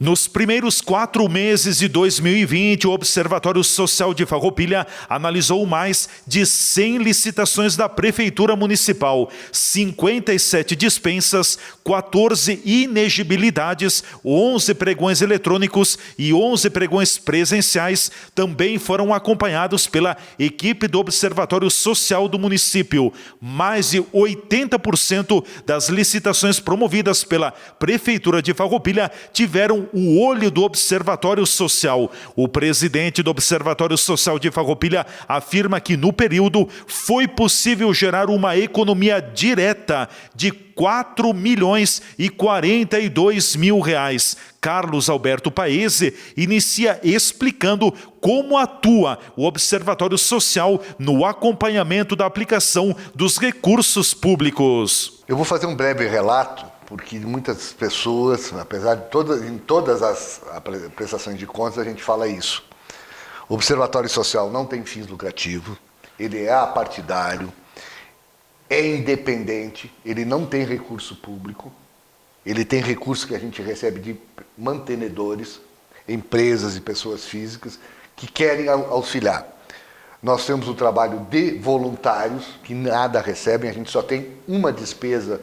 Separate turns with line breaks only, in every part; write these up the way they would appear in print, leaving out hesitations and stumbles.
Nos primeiros 4 meses de 2020, o Observatório Social de Farroupilha analisou mais de 100 licitações da Prefeitura Municipal, 57 dispensas, 14 inegibilidades, 11 pregões eletrônicos e 11 pregões presenciais também foram acompanhados pela equipe do Observatório Social do município. Mais de 80% das licitações promovidas pela Prefeitura de Farroupilha tiveram o olho do Observatório Social. O presidente do Observatório Social de Farroupilha afirma que no período foi possível gerar uma economia direta de R$ 4.042.000. Carlos Alberto Paese inicia explicando como atua o Observatório Social no acompanhamento da aplicação dos recursos públicos.
Eu vou fazer um breve relato, porque muitas pessoas, apesar de em todas as prestações de contas, a gente fala isso. O Observatório Social não tem fins lucrativos, ele é apartidário, é independente, ele não tem recurso público, ele tem recurso que a gente recebe de mantenedores, empresas e pessoas físicas que querem auxiliar. Nós temos o trabalho de voluntários que nada recebem, a gente só tem uma despesa,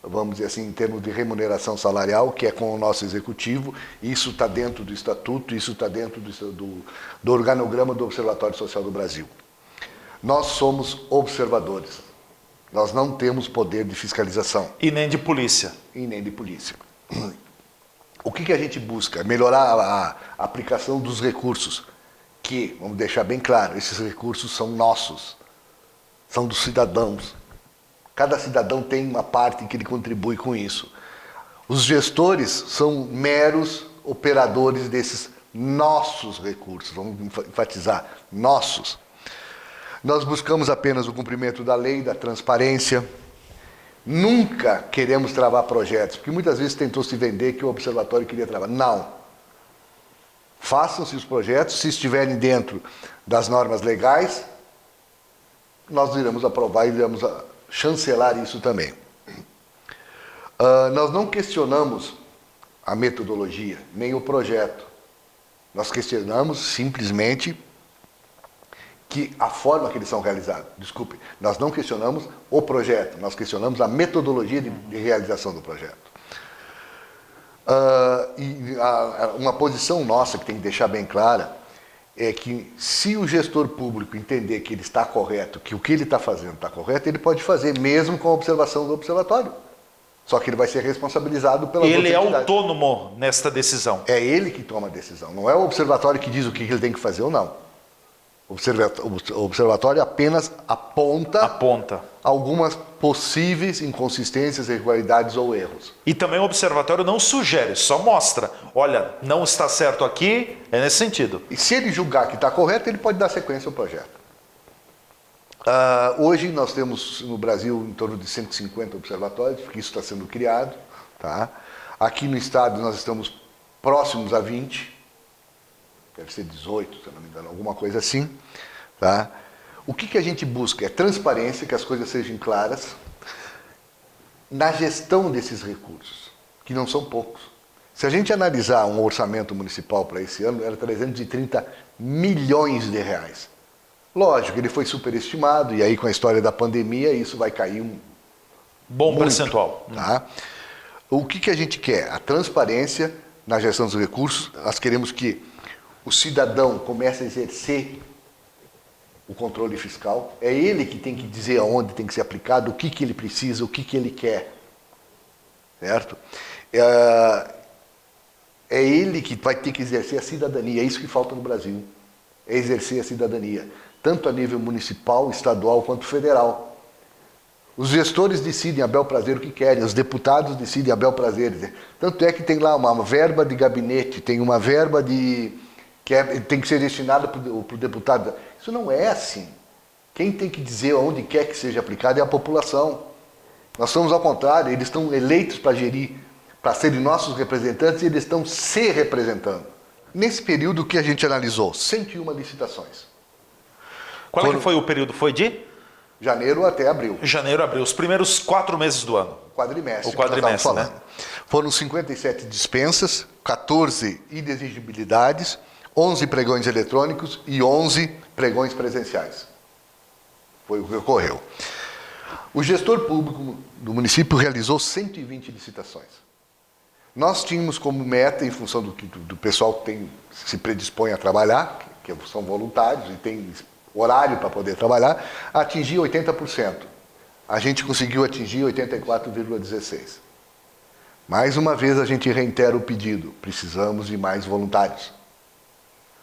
vamos dizer assim, em termos de remuneração salarial, que é com o nosso executivo. Isso está dentro do estatuto, isso está dentro do organograma do Observatório Social do Brasil. Nós somos observadores, nós não temos poder de fiscalização.
E nem de polícia.
E nem de polícia. O que a gente busca? Melhorar a aplicação dos recursos, que, vamos deixar bem claro, esses recursos são nossos, são dos cidadãos. Cada cidadão tem uma parte em que ele contribui com isso. Os gestores são meros operadores desses nossos recursos, vamos enfatizar, nossos. Nós buscamos apenas o cumprimento da lei, da transparência. Nunca queremos travar projetos, porque muitas vezes tentou se vender que o observatório queria travar. Não. Façam-se os projetos, se estiverem dentro das normas legais, nós iremos aprovar e iremos chancelar isso também. Nós não questionamos a metodologia, nem o projeto. Nós questionamos simplesmente que a forma que eles são realizados. Desculpe, nós não questionamos o projeto, nós questionamos a metodologia de realização do projeto. Uma posição nossa que tem que deixar bem clara é que se o gestor público entender que ele está correto, que o que ele está fazendo está correto, ele pode fazer mesmo com a observação do observatório. Só que ele vai ser responsabilizado pela
Ele é autônomo nesta decisão.
É ele que toma a decisão, não é o observatório que diz o que ele tem que fazer ou não. O observatório apenas aponta algumas possíveis inconsistências, irregularidades ou erros.
E também o observatório não sugere, só mostra. Olha, não está certo aqui, é nesse sentido.
E se ele julgar que está correto, ele pode dar sequência ao projeto. Hoje nós temos no Brasil em torno de 150 observatórios, porque isso está sendo criado. Tá? Aqui no estado nós estamos próximos a 20. Deve ser 18, se eu não me engano, alguma coisa assim. Tá? O que a gente busca é transparência, que as coisas sejam claras, na gestão desses recursos, que não são poucos. Se a gente analisar um orçamento municipal para esse ano, era 330 milhões de reais. Lógico, ele foi superestimado, e aí com a história da pandemia, isso vai cair
bom
muito,
percentual.
Tá? O que a gente quer? A transparência na gestão dos recursos. Nós queremos que o cidadão comece a exercer o controle fiscal. É ele que tem que dizer aonde tem que ser aplicado, o que ele precisa, o que ele quer. Certo? É ele que vai ter que exercer a cidadania. É isso que falta no Brasil. É exercer a cidadania. Tanto a nível municipal, estadual, quanto federal. Os gestores decidem a bel prazer o que querem, os deputados decidem a bel prazer. Tanto é que tem lá uma verba de gabinete, tem uma verba tem que ser destinada para o deputado. Isso não é assim. Quem tem que dizer onde quer que seja aplicado é a população. Nós somos ao contrário, eles estão eleitos para gerir, para serem nossos representantes, e eles estão se representando. Nesse período que a gente analisou, 101 licitações.
Qual que foi o período? Foi de?
Janeiro até abril.
Janeiro, abril, os primeiros 4 meses do ano.
Quadrimestre.
O quadrimestre, né?
Foram 57 dispensas, 14 inexigibilidades, 11 pregões eletrônicos e 11 pregões presenciais. Foi o que ocorreu. O gestor público do município realizou 120 licitações. Nós tínhamos como meta, em função do pessoal que se predispõe a trabalhar, que são voluntários e tem horário para poder trabalhar, atingir 80%. A gente conseguiu atingir 84,16%. Mais uma vez a gente reitera o pedido, precisamos de mais voluntários.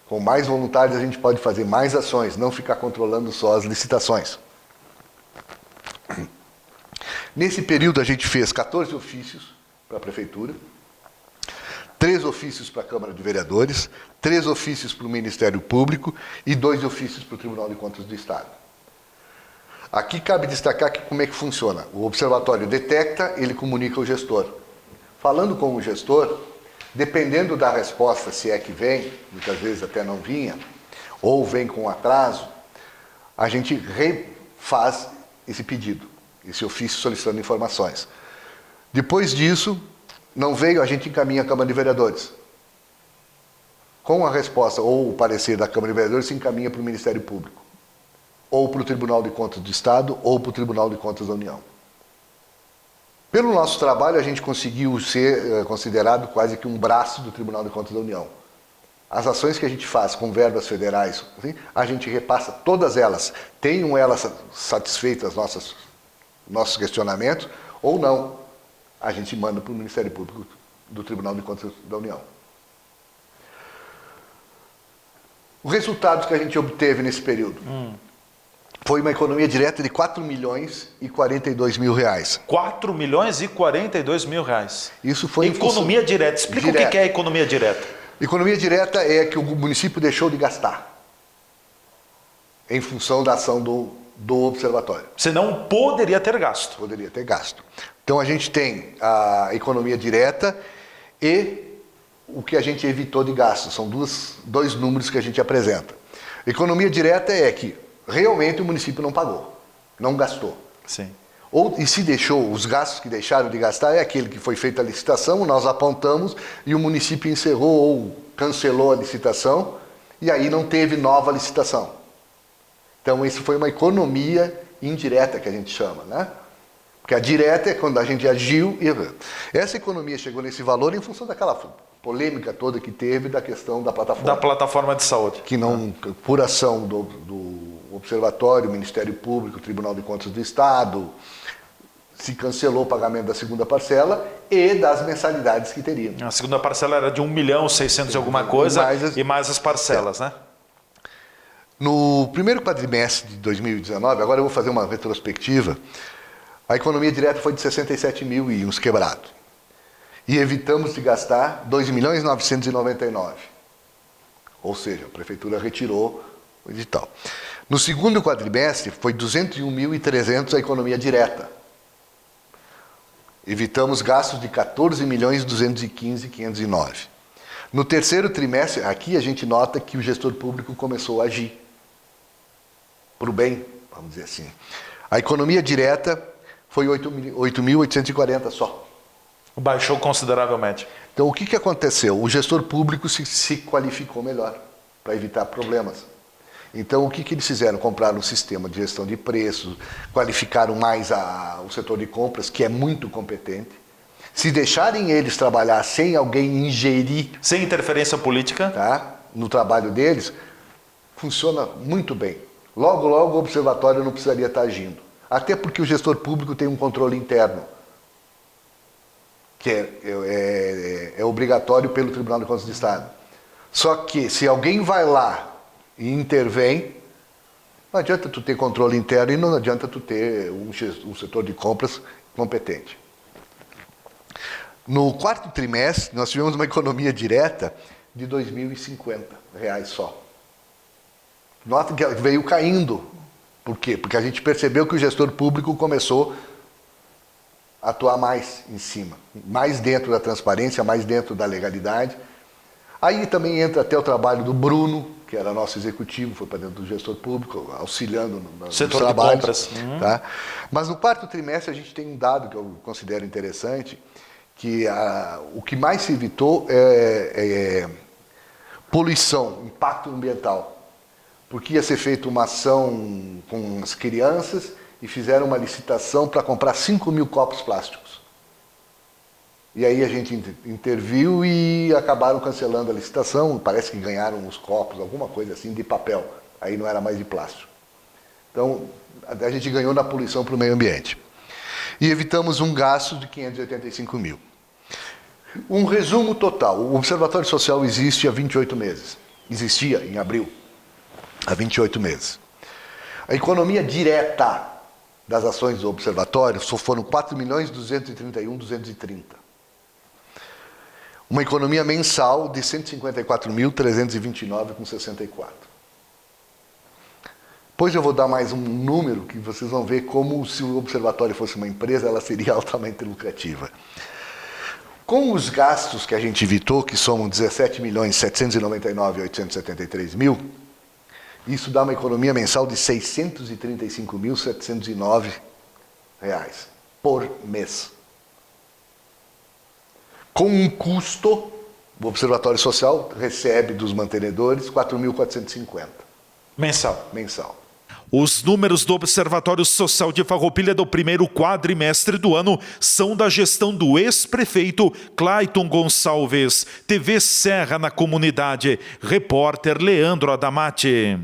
Com mais voluntários a gente pode fazer mais ações, não ficar controlando só as licitações. Nesse período a gente fez 14 ofícios para a Prefeitura, 3 ofícios para a Câmara de Vereadores, 3 ofícios para o Ministério Público e 2 ofícios para o Tribunal de Contas do Estado. Aqui cabe destacar que como é que funciona. O observatório detecta, ele comunica ao gestor. Falando com o gestor, dependendo da resposta, se é que vem, muitas vezes até não vinha, ou vem com atraso, a gente refaz esse pedido, esse ofício solicitando informações. Depois disso, não veio, a gente encaminha a Câmara de Vereadores. Com a resposta ou o parecer da Câmara de Vereadores, se encaminha para o Ministério Público, ou para o Tribunal de Contas do Estado, ou para o Tribunal de Contas da União. Pelo nosso trabalho, a gente conseguiu ser considerado quase que um braço do Tribunal de Contas da União. As ações que a gente faz com verbas federais, assim, a gente repassa todas elas, tenham elas satisfeitas nossos questionamentos, ou não, a gente manda para o Ministério Público do Tribunal de Contas da União. Os resultados que a gente obteve nesse período foi uma economia direta de 4 milhões e 42 mil reais.
4 milhões e 42 mil reais.
Isso foi
economia direta. Explica o que é economia direta.
Economia direta é que o município deixou de gastar em função da ação do observatório.
Senão poderia ter gasto.
Poderia ter gasto. Então a gente tem a economia direta e o que a gente evitou de gasto. São dois números que a gente apresenta. Economia direta é que realmente o município não pagou, não gastou.
Sim.
E se deixou, os gastos que deixaram de gastar é aquele que foi feita a licitação, nós apontamos e o município encerrou ou cancelou a licitação e aí não teve nova licitação. Então isso foi uma economia indireta que a gente chama, né? Porque a direta é quando a gente agiu e... Essa economia chegou nesse valor em função daquela polêmica toda que teve da questão da plataforma.
Da plataforma de saúde.
Que não, por ação do Observatório, Ministério Público, Tribunal de Contas do Estado, se cancelou o pagamento da segunda parcela e das mensalidades que teriam.
A segunda parcela era de 1.600.000 e alguma coisa e mais as parcelas, né?
No primeiro quadrimestre de 2019, agora eu vou fazer uma retrospectiva, a economia direta foi de 67 mil e uns quebrados. E evitamos de gastar 2.999.000. Ou seja, a prefeitura retirou o edital. No segundo quadrimestre foi 201.300 a economia direta. Evitamos gastos de 14.215.509. No terceiro trimestre, aqui a gente nota que o gestor público começou a agir. Para o bem, vamos dizer assim. A economia direta foi 8.840 só.
Baixou consideravelmente.
Então, o que aconteceu? O gestor público se qualificou melhor para evitar problemas. Então, o que eles fizeram? Compraram um sistema de gestão de preços, qualificaram mais o setor de compras, que é muito competente. Se deixarem eles trabalhar sem alguém ingerir...
Sem interferência política.
Tá, no trabalho deles, funciona muito bem. Logo, logo, o observatório não precisaria estar agindo. Até porque o gestor público tem um controle interno, que é obrigatório pelo Tribunal de Contas do Estado. Só que, se alguém vai lá e intervém, não adianta tu ter controle interno e não adianta tu ter um setor de compras competente. No quarto trimestre, nós tivemos uma economia direta de R$ 2.050 só. Nota que veio caindo. Por quê? Porque a gente percebeu que o gestor público começou atuar mais em cima, mais dentro da transparência, mais dentro da legalidade. Aí também entra até o trabalho do Bruno, que era nosso executivo, foi para dentro do gestor público, auxiliando nos
setor
trabalhos.
de compras.
Tá? Mas no quarto trimestre a gente tem um dado que eu considero interessante, que o que mais se evitou é poluição, impacto ambiental. Porque ia ser feita uma ação com as crianças e fizeram uma licitação para comprar 5.000 copos plásticos. E aí a gente interviu e acabaram cancelando a licitação, parece que ganharam os copos, alguma coisa assim, de papel, aí não era mais de plástico. Então, a gente ganhou na poluição para o meio ambiente. E evitamos um gasto de 585 mil. Um resumo total, o Observatório Social existe há 28 meses, existia em abril, há 28 meses. A economia direta das ações do Observatório foram 4.231.230. Uma economia mensal de 154.329,64. Depois eu vou dar mais um número que vocês vão ver como, se o Observatório fosse uma empresa, ela seria altamente lucrativa. Com os gastos que a gente evitou, que somam 17.799.873 mil, isso dá uma economia mensal de 635.709 reais por mês. Com um custo, o Observatório Social recebe dos mantenedores 4.450. Mensal.
Os números do Observatório Social de Farroupilha do primeiro quadrimestre do ano são da gestão do ex-prefeito Clayton Gonçalves. TV Serra na comunidade. Repórter Leandro Adamati.